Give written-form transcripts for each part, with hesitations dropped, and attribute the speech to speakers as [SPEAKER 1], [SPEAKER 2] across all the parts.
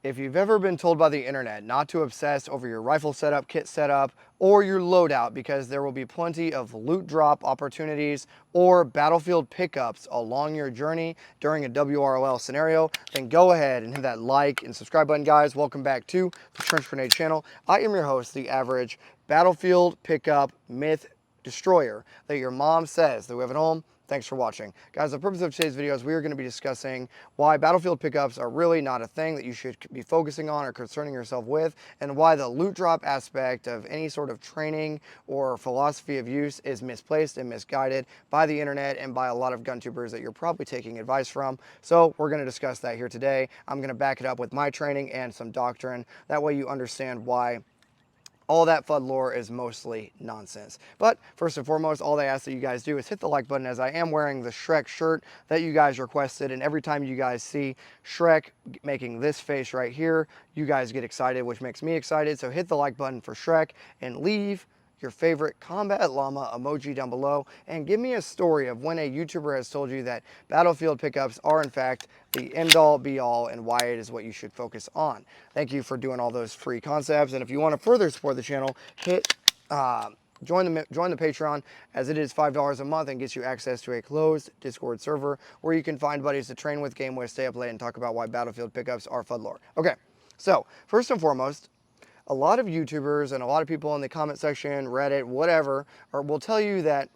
[SPEAKER 1] If you've ever been told by the internet not to obsess over your rifle setup, kit setup, or your loadout because there will be plenty of loot drop opportunities or battlefield pickups along your journey during a WROL scenario, then go ahead and hit that like and subscribe button, guys. Welcome back to the Trench Grenade channel. I am your host, the average battlefield pickup myth destroyer that your mom says that we have at home. Thanks for watching. Guys, the purpose of today's video is we are going to be discussing why battlefield pickups are really not a thing that you should be focusing on or concerning yourself with, and why the loot drop aspect of any sort of training or philosophy of use is misplaced and misguided by the internet and by a lot of gun tubers that you're probably taking advice from. So we're going to discuss that here today. I'm going to back it up with my training and some doctrine. That way you understand why all that FUD lore is mostly nonsense. But first and foremost, all I ask that you guys do is hit the like button, as I am wearing the Shrek shirt that you guys requested. And every time you guys see Shrek making this face right here, you guys get excited, which makes me excited. So hit the like button for Shrek and leave your favorite combat llama emoji down below, and give me a story of when a YouTuber has told you that battlefield pickups are in fact the end all be all and why it is what you should focus on. Thank you for doing all those free concepts, and if you want to further support the channel, hit join the Patreon, as it is $5 a month and gets you access to a closed Discord server where you can find buddies to train with, game with, stay up late, and talk about why battlefield pickups are FUD lore. Okay, so first and foremost, a lot of YouTubers and a lot of people in the comment section, Reddit, whatever, will tell you that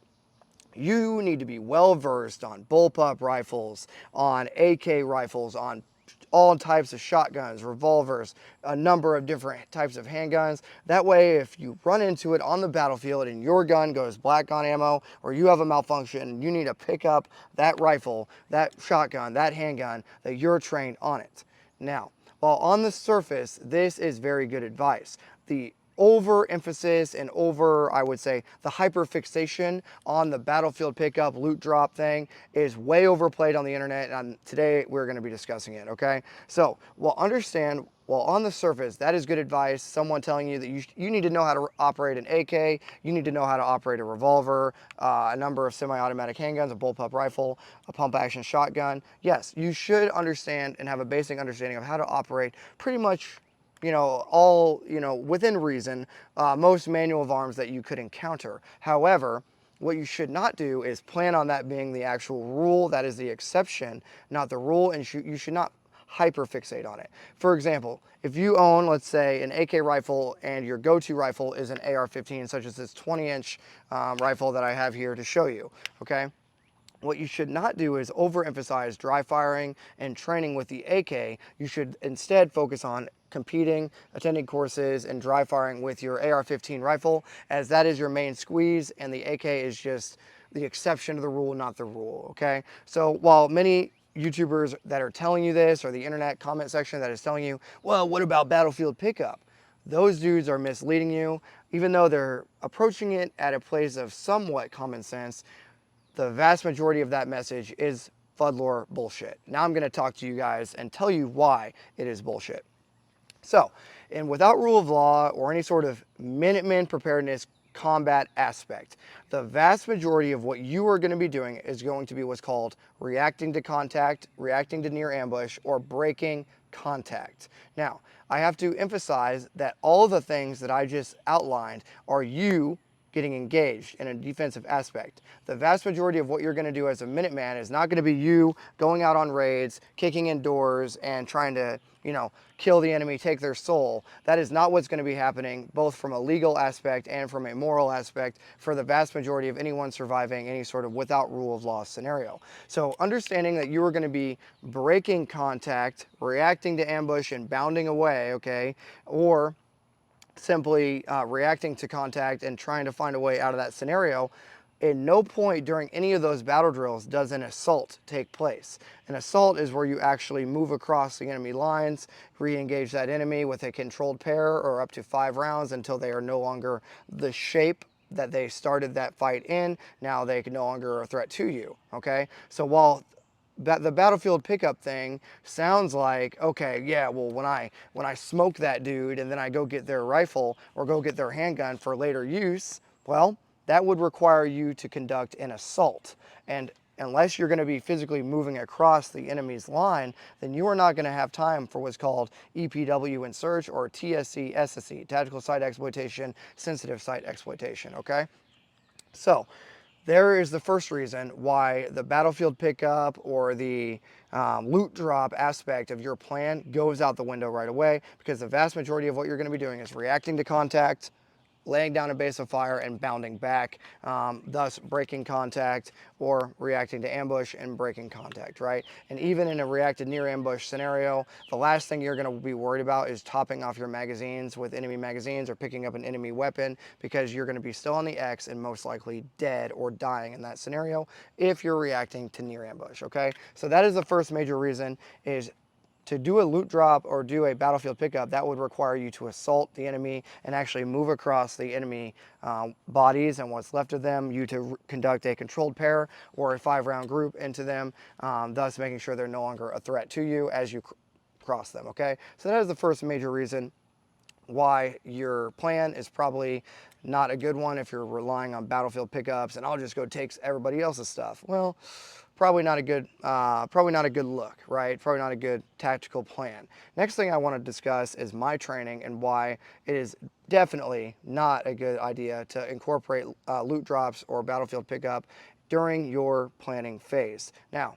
[SPEAKER 1] you need to be well versed on bullpup rifles, on AK rifles, on all types of shotguns, revolvers, a number of different types of handguns. That way, if you run into it on the battlefield and your gun goes black on ammo, or you have a malfunction and you need to pick up that rifle, that shotgun, that handgun, that you're trained on it. Now, while on the surface, this is very good advice, the overemphasis and I would say, the hyperfixation on the battlefield pickup loot drop thing is way overplayed on the internet, and today we're going to be discussing it, okay? So, while on the surface, that is good advice, someone telling you that you need to know how to operate an AK, you need to know how to operate a revolver, a number of semi-automatic handguns, a bullpup rifle, a pump-action shotgun. Yes, you should understand and have a basic understanding of how to operate pretty much, all, within reason, most manual of arms that you could encounter. However, what you should not do is plan on that being the actual rule. That is the exception, not the rule, and you should not hyperfixate on it. For example, if you own, let's say, an AK rifle and your go-to rifle is an AR-15, such as this 20-inch rifle that I have here to show you, okay? What you should not do is overemphasize dry firing and training with the AK. You should instead focus on competing, attending courses, and dry firing with your AR-15 rifle, as that is your main squeeze, and the AK is just the exception to the rule, not the rule, okay? So while many YouTubers that are telling you this, or the internet comment section that is telling you, well, what about battlefield pickup? Those dudes are misleading you. Even though they're approaching it at a place of somewhat common sense, the vast majority of that message is FUD lore bullshit. Now I'm going to talk to you guys and tell you why it is bullshit. So, and without rule of law or any sort of Minutemen preparedness combat aspect, the vast majority of what you are going to be doing is going to be what's called reacting to contact, reacting to near ambush, or breaking contact. Now, I have to emphasize that all the things that I just outlined are you getting engaged in a defensive aspect. The vast majority of what you're going to do as a Minuteman is not going to be you going out on raids, kicking in doors, and trying to, kill the enemy, take their soul. That is not what's going to be happening, both from a legal aspect and from a moral aspect, for the vast majority of anyone surviving any sort of without rule of law scenario. So understanding that you are going to be breaking contact, reacting to ambush, and bounding away, okay, or simply reacting to contact and trying to find a way out of that scenario, at no point during any of those battle drills does an assault take place. An assault is where you actually move across the enemy lines, re-engage that enemy with a controlled pair or up to 5 rounds until they are no longer the shape that they started that fight in. Now they can no longer are a threat to you, okay? So while the battlefield pickup thing sounds like, okay, yeah, well, when I smoke that dude and then I go get their rifle or go get their handgun for later use, well, that would require you to conduct an assault. And unless you're going to be physically moving across the enemy's line, then you are not going to have time for what's called EPW in search, or TSC SSE, tactical site exploitation, sensitive site exploitation, okay? So there is the first reason why the battlefield pickup or the loot drop aspect of your plan goes out the window right away, because the vast majority of what you're going to be doing is reacting to contact, laying down a base of fire and bounding back, thus breaking contact, or reacting to ambush and breaking contact, right? And even in a reacted near ambush scenario, the last thing you're going to be worried about is topping off your magazines with enemy magazines or picking up an enemy weapon, because you're going to be still on the X and most likely dead or dying in that scenario if you're reacting to near ambush, okay? So that is the first major reason, is to do a loot drop or do a battlefield pickup, that would require you to assault the enemy and actually move across the enemy bodies and what's left of them, you to conduct a controlled pair or a 5-round group into them, thus making sure they're no longer a threat to you as you cross them, okay? So that is the first major reason why your plan is probably not a good one if you're relying on battlefield pickups and I'll just go take everybody else's stuff. Well, probably not a good look, right? Probably not a good tactical plan. Next thing I want to discuss is my training and why it is definitely not a good idea to incorporate loot drops or battlefield pickup during your planning phase. Now,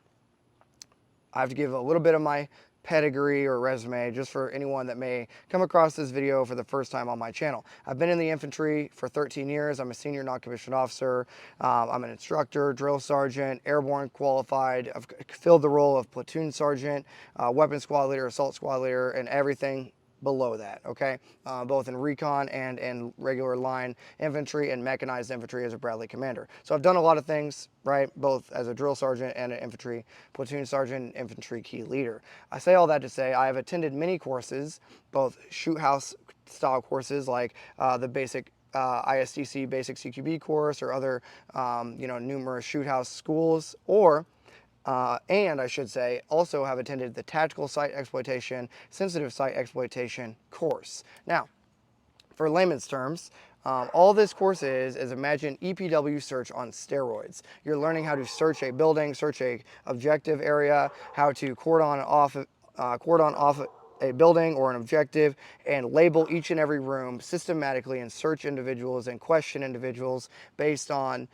[SPEAKER 1] I have to give a little bit of my pedigree or resume just for anyone that may come across this video for the first time on my channel. I've been in the infantry for 13 years. I'm a senior non-commissioned officer. I'm an instructor, drill sergeant, airborne qualified. I've filled the role of platoon sergeant, weapons squad leader, assault squad leader, and everything below that, okay? Both in recon and in regular line infantry and mechanized infantry as a Bradley commander. So I've done a lot of things, right? Both as a drill sergeant and an infantry platoon sergeant, infantry key leader. I say all that to say I have attended many courses, both shoot house style courses like the basic ISDC basic CQB course or other, numerous shoot house schools, or and I should say, also have attended the Tactical Site Exploitation, Sensitive Site Exploitation course. Now, for layman's terms, all this course is imagine EPW search on steroids. You're learning how to search a building, search a objective area, how to cordon off a building or an objective, and label each and every room systematically and search individuals and question individuals based on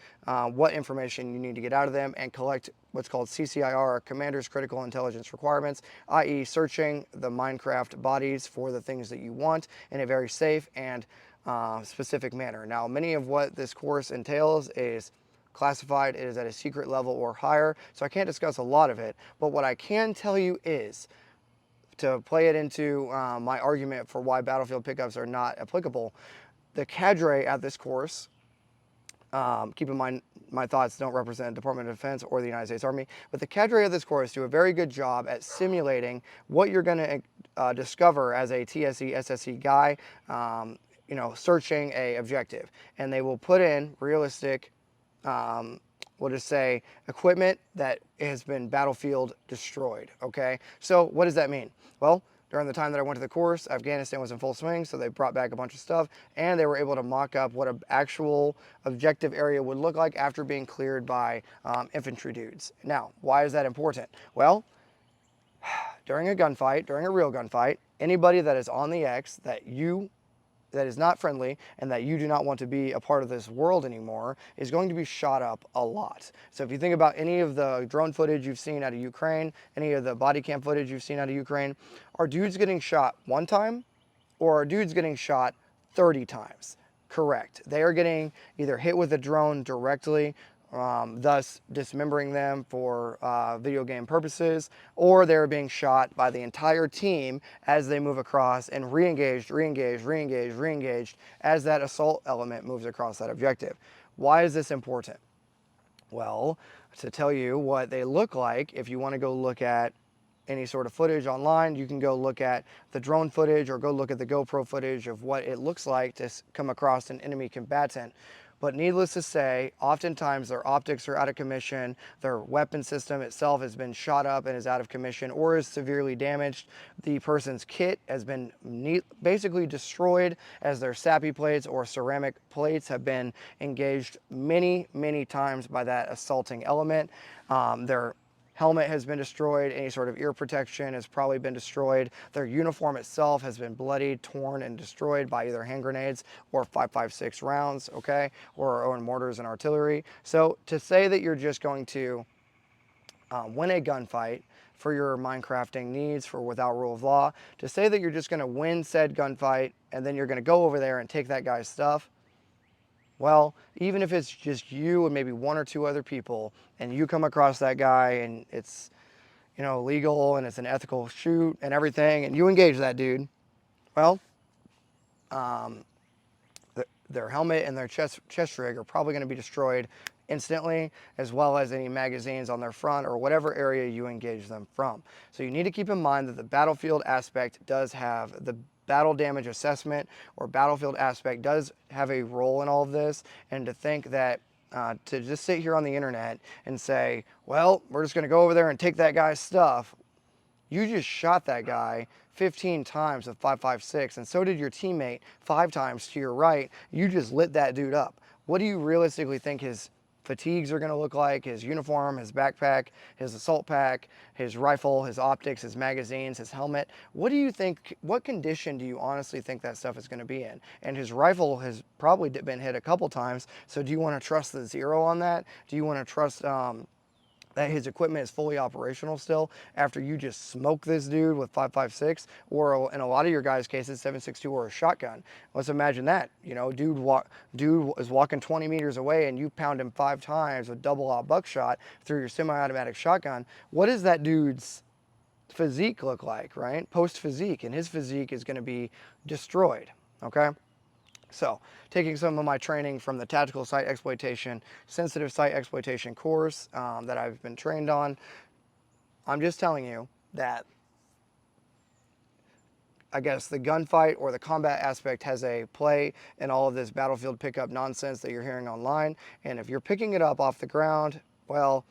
[SPEAKER 1] what information you need to get out of them, and collect what's called CCIR, Commander's Critical Intelligence Requirements, i.e. searching the Minecraft bodies for the things that you want in a very safe and specific manner. Now, many of what this course entails is classified. It is at a secret level or higher, so I can't discuss a lot of it, but what I can tell you is, to play it into my argument for why battlefield pickups are not applicable, the cadre at this course, keep in mind my thoughts don't represent Department of Defense or the United States Army, but the cadre of this course do a very good job at simulating what you're going to discover as a TSE, SSE guy, searching a objective. And they will put in realistic, we'll just say, equipment that has been battlefield destroyed, okay? So what does that mean? Well, during the time that I went to the course, Afghanistan was in full swing, so they brought back a bunch of stuff, and they were able to mock up what an actual objective area would look like after being cleared by infantry dudes. Now, why is that important? Well, during a gunfight, during a real gunfight, anybody that is on the X that is not friendly and that you do not want to be a part of this world anymore is going to be shot up a lot. So if you think about any of the drone footage you've seen out of Ukraine, any of the body cam footage you've seen out of Ukraine, are dudes getting shot one time or are dudes getting shot 30 times? Correct. They are getting either hit with a drone directly, thus dismembering them for video game purposes, or they're being shot by the entire team as they move across and re-engaged, re-engaged, re-engaged, re-engaged as that assault element moves across that objective. Why is this important? Well, to tell you what they look like, if you want to go look at any sort of footage online, you can go look at the drone footage or go look at the GoPro footage of what it looks like to come across an enemy combatant. But needless to say, oftentimes their optics are out of commission, their weapon system itself has been shot up and is out of commission or is severely damaged. The person's kit has been basically destroyed as their sappy plates or ceramic plates have been engaged many, many times by that assaulting element. Their helmet has been destroyed. Any sort of ear protection has probably been destroyed. Their uniform itself has been bloodied, torn, and destroyed by either hand grenades or 5.56 rounds, okay, or our own mortars and artillery. So to say that you're just going to win a gunfight for your Minecrafting needs for without rule of law, to say that you're just going to win said gunfight and then you're going to go over there and take that guy's stuff, well, even if it's just you and maybe one or two other people, and you come across that guy and it's, you know, legal and it's an ethical shoot and everything, and you engage that dude, well, their helmet and their chest rig are probably going to be destroyed instantly, as well as any magazines on their front or whatever area you engage them from. So you need to keep in mind that the battlefield aspect does have the battle damage assessment or battlefield aspect does have a role in all of this, and to think that to just sit here on the internet and say, well, we're just going to go over there and take that guy's stuff. You just shot that guy 15 times with 5.56, and so did your teammate 5 times to your right. You just lit that dude up. What do you realistically think his fatigues are going to look like? His uniform, his backpack, his assault pack, his rifle, his optics, his magazines, his helmet. What do you think, what condition do you honestly think that stuff is going to be in? And his rifle has probably been hit a couple times, so do you want to trust the zero on that? Do you want to trust that his equipment is fully operational still after you just smoke this dude with 5.56, or in a lot of your guys' cases, 7.62 or a shotgun? Let's imagine that. You know, dude is walking 20 meters away and you pound him 5 times with double-aught buckshot through your semi-automatic shotgun. What does that dude's physique look like, right? Post physique, and his physique is going to be destroyed, okay? So, taking some of my training from the tactical site exploitation, sensitive site exploitation course that I've been trained on, I'm just telling you that I guess the gunfight or the combat aspect has a play in all of this battlefield pickup nonsense that you're hearing online. And if you're picking it up off the ground, well,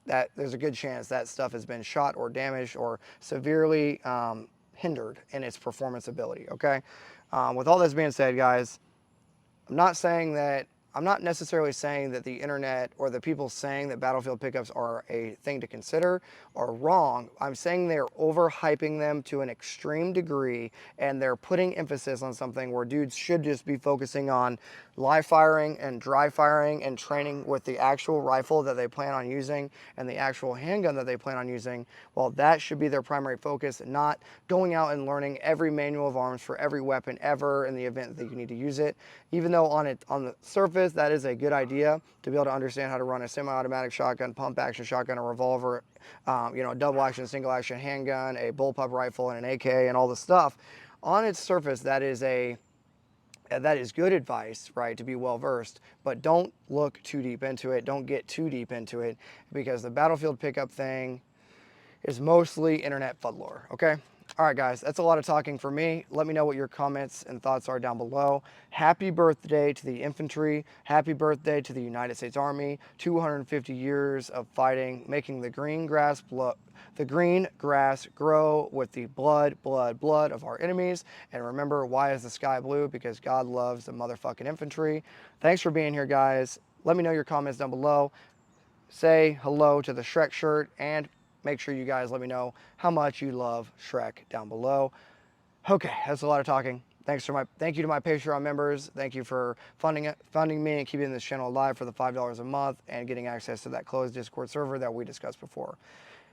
[SPEAKER 1] there's a good chance that stuff has been shot or damaged or severely hindered in its performance ability, okay? With all this being said, guys, I'm not necessarily saying that the internet or the people saying that battlefield pickups are a thing to consider are wrong. I'm saying they're overhyping them to an extreme degree, and they're putting emphasis on something where dudes should just be focusing on live firing and dry firing and training with the actual rifle that they plan on using and the actual handgun that they plan on using. Well, that should be their primary focus, not going out and learning every manual of arms for every weapon ever in the event that you need to use it. Even though on the surface that is a good idea to be able to understand how to run a semi-automatic shotgun, pump action shotgun, a revolver, you know, a double action, single action handgun, a bullpup rifle, and an AK, and all the stuff. On its surface, that is good advice, right, to be well versed, but don't look too deep into it. Don't get too deep into it, because the battlefield pickup thing is mostly internet FUD lore, okay? All right, guys, that's a lot of talking for me. Let me know what your comments and thoughts are down below. Happy birthday to the infantry. Happy birthday to the United States Army. 250 years of fighting, making the green grass grow with the blood of our enemies. And remember, why is the sky blue? Because God loves the motherfucking infantry. Thanks for being here, guys. Let me know your comments down below. Say hello to the Shrek shirt, and make sure you guys let me know how much you love Shrek down below. Okay, that's a lot of talking. Thank you to my Patreon members. Thank you for funding me and keeping this channel alive for the $5 a month and getting access to that closed Discord server that we discussed before.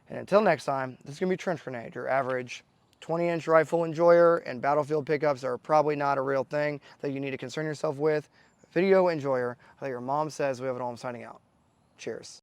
[SPEAKER 1] And until next time, this is going to be Trench Grenade, your average 20-inch rifle enjoyer, and battlefield pickups are probably not a real thing that you need to concern yourself with. Video enjoyer, like your mom says, we have it all. I'm signing out. Cheers.